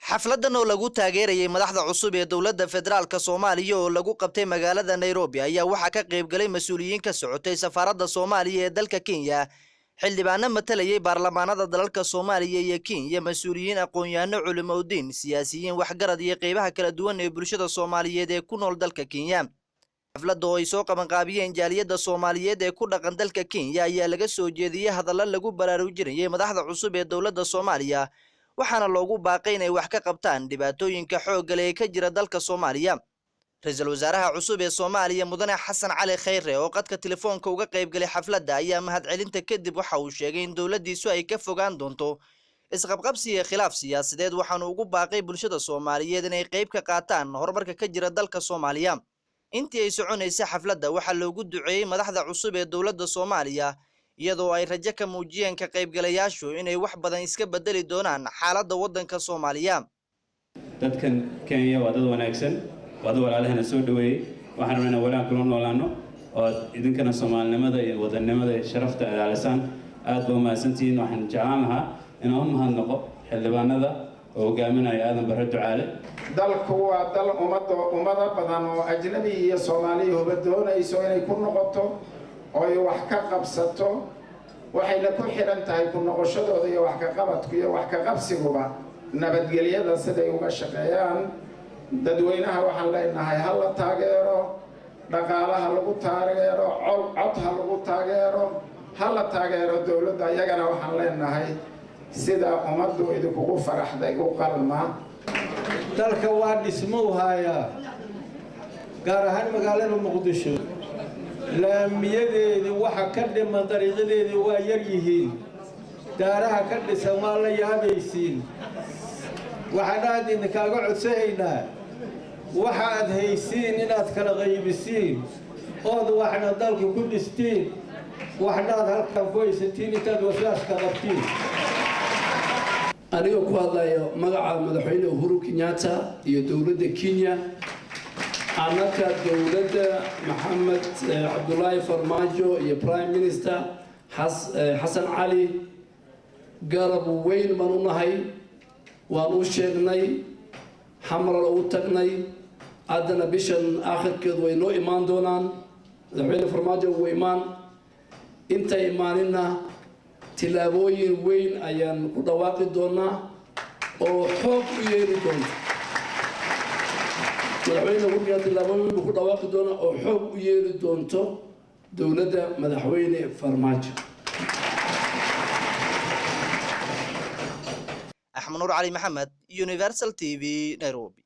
xafladan oo lagu taageerayay madaxda cusub ee dowladda federaalka Soomaaliya oo lagu qabtay magaalada Nairobi ayaa waxa ka qayb galay mas'uuliyiin ka socotay safaaradda Soomaaliya ee dalka Kenya xildhibaano matalayay baarlamaanada dalalka Soomaaliya iyo Kenya mas'uuliyiin aqoon-yahano culimo diin siyaasiyiin waxgarad iyo qaybaha kala duwan ee bulshada Soomaaliyeed ee ku nool dalka Kenya xafladda oo ay soo qaban qaabiyeen jaaliyadda Soomaaliyeed ee ku dhaqan dalka Kenya ayaa laga soo jeediyay hadallo lagu baraarujinayay madaxda cusub ee dowladda Soomaaliya waxaana loogu baaqay inay wax ka qabtaan dhibaatooyinka xoogga leh ee ka jira dalka Soomaaliya ra'iisul wasaaraha cusub ee Soomaaliya mudane Xasan Cali Khayre oo qadka telefoonka uga qayb galay xafladda ayaa mahadcelinta kadib waxa uu sheegay in dowladdiisu ay ka fogaan doonto isqabqabsi iyo khilaaf siyaasadeed waxaana ugu baaqay bulshada Soomaaliyeed inay qayb ka qaataan horumarka ka jira dalka Soomaaliya intii ay soconaysay xafladda waxa loogu duceeyay madaxda cusub ee dowladda Soomaaliya iyadoo ay rajo ka muujiyeen ka qaybgalayaashu inay wax badan iska bedeli doonaan xaaladda waddanka Soomaaliya dadkan Kenya waa dad wanaagsan waa dad walaalahana soo dhaweeyay waxaan rabnaa walaan kula noolaano oo idinkana Soomaalinimada iyo wadannimada iyo sharafta ilaalisaan aad baa mahadsantihiin waxaan jeclaan lahaa inaan u mahadnaqo xildhibaanada oo hogaaminaya Aadan Barre Ducaale dalku waa dal ummado badan oo ajnabi iyo Soomaali huba doonayso inay ku noqoto oo ay wax ka qabsato waxayna ku xiran tahay ku noqoshadooda iyo wax ka qabadku iyo wax ka qabsiguba nabadgelyada siday uga shaqeeyaan dadweynaha waxaan leenahay hal la taageero dhaqaalaha lagu taageero cod ha lagu taageero hal la taageero dowladda iyagana waxaan leenahay sida ummaddu idinku faraxday u qalma dalka waa dhismo haya gaar ahaan magaalada Muqdisho laamiyadeedii waxa ka dhiman dariiqadeedii waa yar yihiin daaraha ka dhisan waa la yaabaysiin waxaan idinkaga codsanaynaa waxa aad haysiin inaad kala qaybisiin oo waxna dalka ku dhistiin waxna halkan ku haysatiin intaad wasaaska qabtiin aniga ku hadlayo magaca madaxweyne Uhuru Kenyatta iyo dowladda Kenya anaka dowladda Maxamed Abdullahi Farmaajo iyo Prime Minister Xasan Cali garab weyn baan u nahay waan u sheegnay xamar u tagnay adana bishan aakhirkeed way noo imaan doonaan madaxweyne Farmaajo uu imaan inta imaanina tilaabooyin weyn ayaan ku dhawaaqi doonaa oo xoog u yeeli doona madaxweyne Uhuru tilaabooyin ku dhawaaqi doonaa oo xoog u yeeli doonto dowladda madaxweyne Farmaajo Axmed Nuur Cali Maxamed Universal TV Nairobi